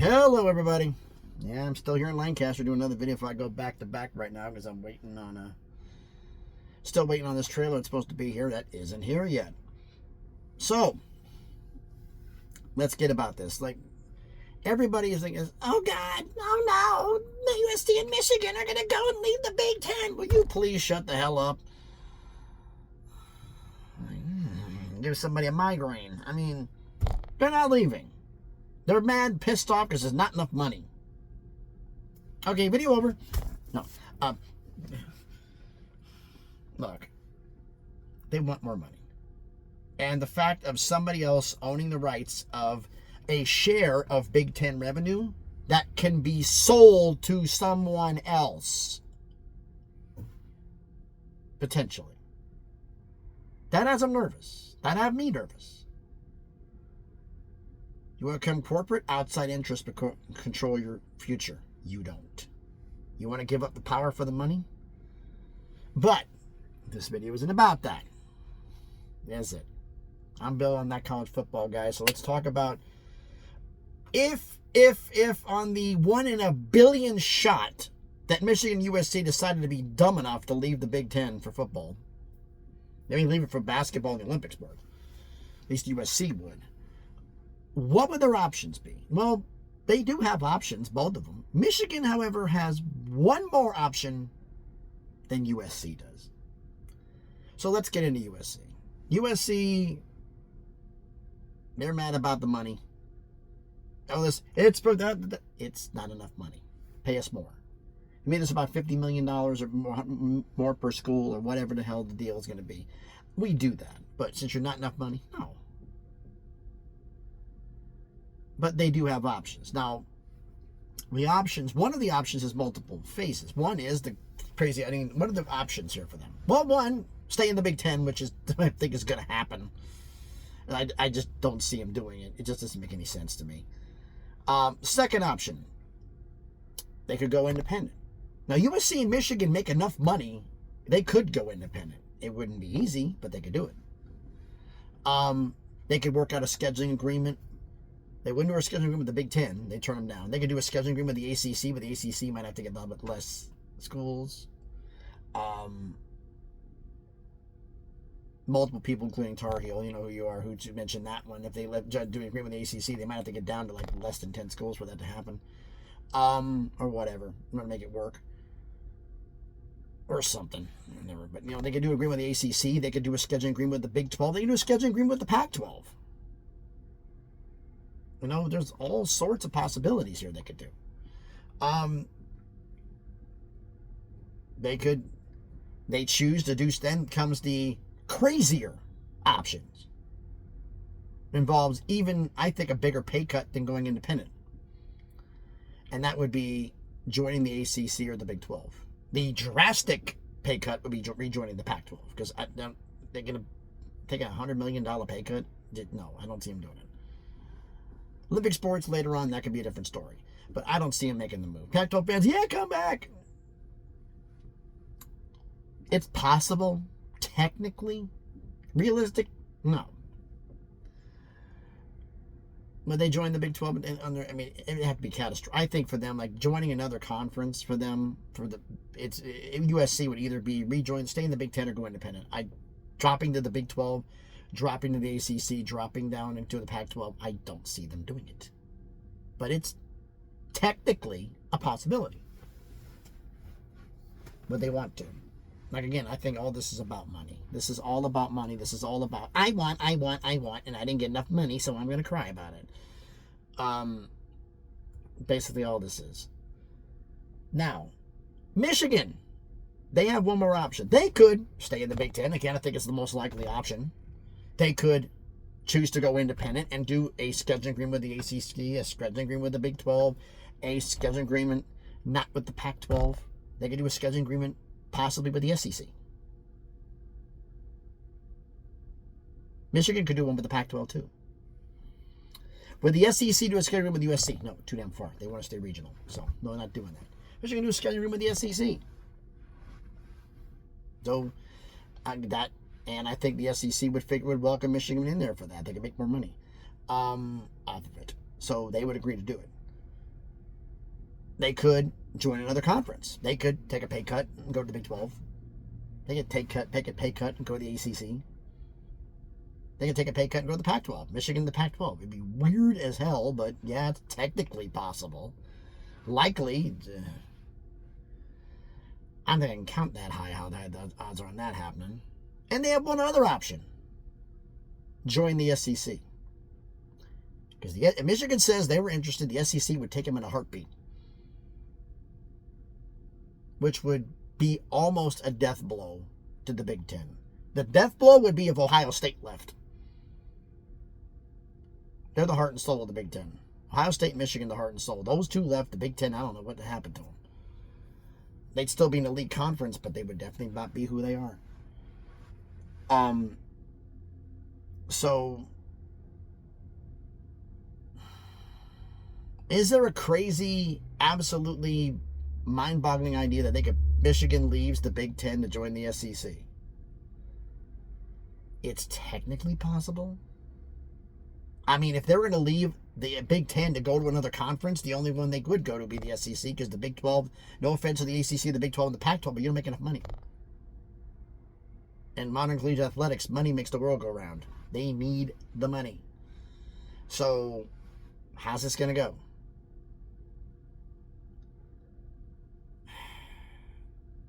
Hello, everybody. Yeah, I'm still here in Lancaster doing another video if I go back to back right now because I'm waiting on still waiting on this trailer. It's supposed to be here. That isn't here yet. So, let's get about this. Like, everybody is thinking, oh God, oh no, the USC and Michigan are going to go and leave the Big Ten. Will you please shut the hell up? Give somebody a migraine. I mean, they're not leaving. They're mad, pissed off because there's not enough money. Okay, video over. No. Look, they want more money. And the fact of somebody else owning the rights of a share of Big Ten revenue that can be sold to someone else. Potentially. That has them nervous. That have me nervous. You want to become corporate? Outside interest control your future. You don't. You want to give up the power for the money? But this video isn't about that. Is it? I'm Bill on That College Football Guy. So let's talk about if on the 1 in a billion shot that Michigan USC decided to be dumb enough to leave the Big Ten for football. They mean leave it for basketball and the Olympic sport. At least USC would. What would their options be? Well, they do have options, both of them. Michigan, however, has one more option than USC does. So let's get into USC. USC, they're mad about the money. Oh, it's not enough money. Pay us more. I mean, it's about $50 million or more per school or whatever the hell the deal is going to be. We do that. But since you're not enough money, no. But they do have options. Now, one of the options is multiple phases. One is the crazy, what are the options here for them? Well, one, stay in the Big Ten, which is, I think is going to happen. I just don't see them doing it. It just doesn't make any sense to me. Second option, they could go independent. Now, USC and Michigan make enough money, they could go independent. It wouldn't be easy, but they could do it. They could work out a scheduling agreement. They wouldn't do a scheduling agreement with the Big Ten. They turn them down. They could do a scheduling agreement with the ACC, but the ACC might have to get a little bit less schools. Multiple people, including Tar Heel, you know who you are, who mentioned that one. If they do an agreement with the ACC, they might have to get down to like less than 10 schools for that to happen. Or whatever. I'm going to make it work. Or something. Never. But, they could do an agreement with the ACC. They could do a scheduling agreement with the Big 12. They could do a scheduling agreement with the Pac-12. There's all sorts of possibilities here they could do. They choose to do, then comes the crazier options. Involves even, I think, a bigger pay cut than going independent. And that would be joining the ACC or the Big 12. The drastic pay cut would be rejoining the Pac-12. Because they're going to take a $100 million pay cut? No, I don't see them doing it. Olympic sports later on, that could be a different story. But I don't see him making the move. Pac-12 fans, yeah, come back. It's possible, technically. Realistic, no. When they join the Big 12, it would have to be catastrophic. I think for them, like joining another conference for them, USC would either be stay in the Big 10 or go independent. Dropping to the Big 12, dropping to the ACC, dropping down into the Pac-12, I don't see them doing it. But it's technically a possibility. But they want to. Like, again, I think all this is about money. This is all about money. This is all about, I want, and I didn't get enough money, so I'm going to cry about it. Basically all this is. Now, Michigan, they have one more option. They could stay in the Big Ten. Again, I think it's the most likely option. They could choose to go independent and do a scheduling agreement with the ACC, a scheduling agreement with the Big 12, a scheduling agreement not with the Pac-12. They could do a scheduling agreement possibly with the SEC. Michigan could do one with the Pac-12 too. Would the SEC do a scheduling agreement with USC? No, too damn far. They want to stay regional. So, no, they're not doing that. Michigan do a scheduling agreement with the SEC. So, and I think the SEC would welcome Michigan in there for that. They could make more money off of it. So they would agree to do it. they could join another conference. They could take a pay cut and go to the Big 12. They could take a pay cut and go to the ACC. They could take a pay cut and go to the Pac-12. Michigan, the Pac-12. It'd be weird as hell, but yeah, it's technically possible. Likely. I don't think I can count that high how the odds are on that happening. And they have one other option. Join the SEC. Because Michigan says they were interested. The SEC would take them in a heartbeat. Which would be almost a death blow to the Big Ten. The death blow would be if Ohio State left. They're the heart and soul of the Big Ten. Ohio State and Michigan, the heart and soul. Those two left. The Big Ten, I don't know what happened to them. They'd still be in the league conference, but they would definitely not be who they are. So, is there a crazy, absolutely mind-boggling idea that Michigan leaves the Big Ten to join the SEC? It's technically possible. I mean, if they were going to leave the Big Ten to go to another conference, the only one they would go to would be the SEC, because the Big 12, no offense to the ACC, the Big 12, and the Pac 12, but you don't make enough money. And modern collegiate athletics, money makes the world go round. They need the money. So, how's this going to go?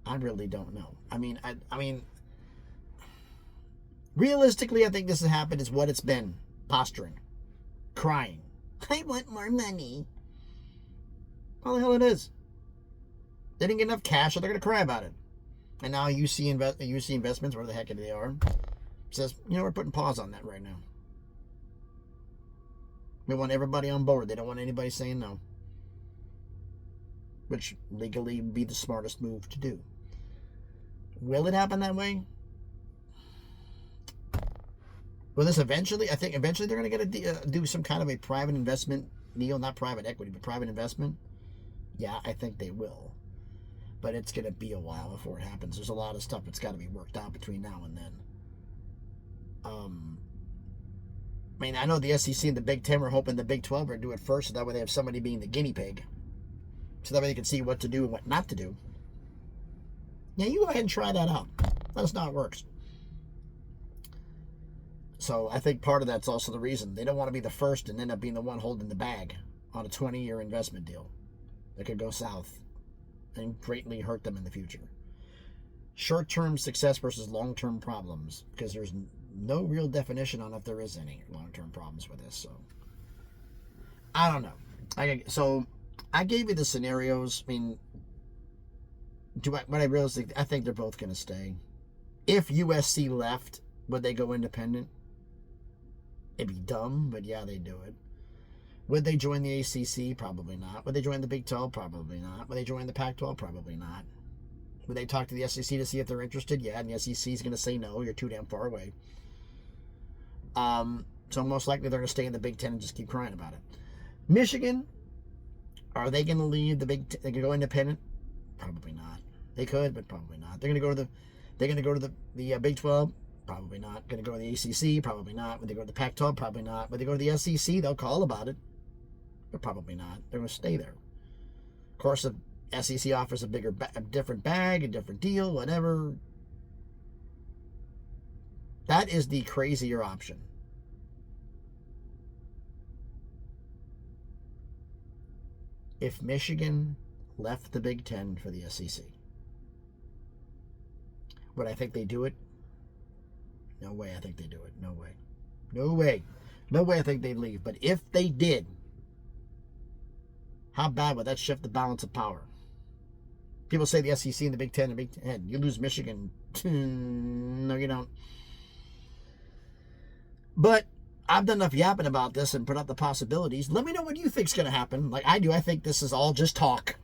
I really don't know. I mean, realistically, I think this has happened is what it's been. Posturing. Crying. I want more money. Well, the hell it is. They didn't get enough cash, so they're going to cry about it. And now UC Investments, where the heck they are, says, we're putting pause on that right now. We want everybody on board. They don't want anybody saying no. Which legally would be the smartest move to do. Will it happen that way? Will this eventually? I think eventually they're going to get do some kind of a private investment deal, not private equity, but private investment. Yeah, I think they will. But it's going to be a while before it happens. There's a lot of stuff that's got to be worked out between now and then. I know the SEC and the Big Ten were hoping the Big 12 would do it first, so that way they have somebody being the guinea pig. So that way they can see what to do and what not to do. Yeah, you go ahead and try that out. Let us know how it works. So I think part of that's also the reason. They don't want to be the first and end up being the one holding the bag on a 20-year investment deal that could go south and greatly hurt them in the future. Short-term success versus long-term problems, because there's no real definition on if there is any long-term problems with this. So I don't know. So I gave you the scenarios. I think they're both going to stay. If USC left, would they go independent? It'd be dumb, but yeah, they do it. Would they join the ACC? Probably not. Would they join the Big 12? Probably not. Would they join the Pac-12? Probably not. Would they talk to the SEC to see if they're interested? Yeah, and the SEC is going to say no. You're too damn far away. So most likely they're going to stay in the Big Ten and just keep crying about it. Michigan, are they going to leave the Big Ten? They can go independent? Probably not. They could, but probably not. They're going to go to the Big 12? Probably not. Going to go to the ACC? Probably not. Would they go to the Pac-12? Probably not. Would they go to the SEC? They'll call about it. But probably not. They're going to stay there. Of course, the SEC offers a different bag, a different deal, whatever. That is the crazier option. If Michigan left the Big Ten for the SEC, would I think they do it? No way I think they do it. No way. No way. No way I think they'd leave. But if they did, how bad would that shift the balance of power? People say the SEC and the Big Ten you lose Michigan. No, you don't. But I've done enough yapping about this and put out the possibilities. Let me know what you think's going to happen. Like I do, I think this is all just talk.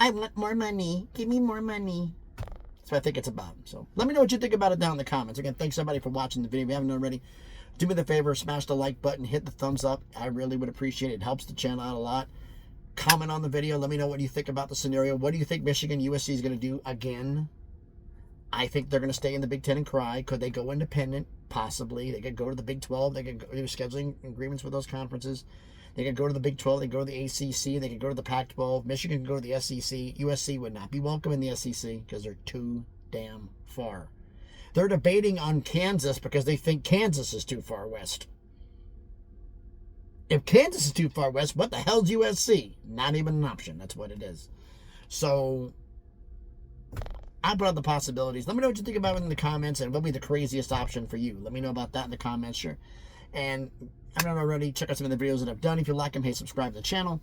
I want more money. Give me more money. That's what I think it's about. So let me know what you think about it down in the comments. Again, thanks everybody for watching the video. If you haven't already, do me the favor, smash the like button, hit the thumbs up. I really would appreciate it. It helps the channel out a lot. Comment on the video. Let me know what you think about the scenario. What do you think Michigan USC is going to do again? I think they're going to stay in the Big Ten and cry. Could they go independent? Possibly. They could go to the Big 12. They could do scheduling agreements with those conferences. They could go to the Big 12. They could go to the ACC. They could go to the Pac-12. Michigan could go to the SEC. USC would not be welcome in the SEC because they're too damn far. They're debating on Kansas because they think Kansas is too far west. If Kansas is too far west, what the hell's USC? Not even an option. That's what it is. So I brought the possibilities. Let me know what you think about it in the comments, and what'll be the craziest option for you. Let me know about that in the comments, sure. And if you're not already, check out some of the videos that I've done. If you like them, hey, subscribe to the channel.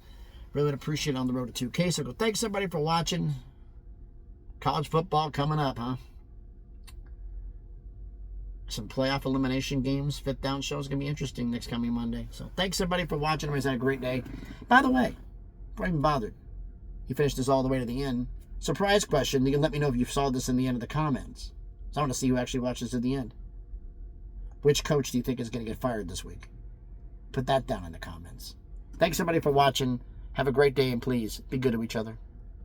Really would appreciate it on the road to 2K. So thanks everybody for watching. College football coming up, huh? Some playoff elimination games, fifth down show is going to be interesting next coming Monday. So thanks everybody for watching. Everybody's had a great day. By the way, before I even bothered, you finished this all the way to the end. Surprise question. You can let me know if you saw this in the end of the comments. So I want to see who actually watches to the end. Which coach do you think is going to get fired this week? Put that down in the comments. Thanks everybody for watching. Have a great day, and please be good to each other.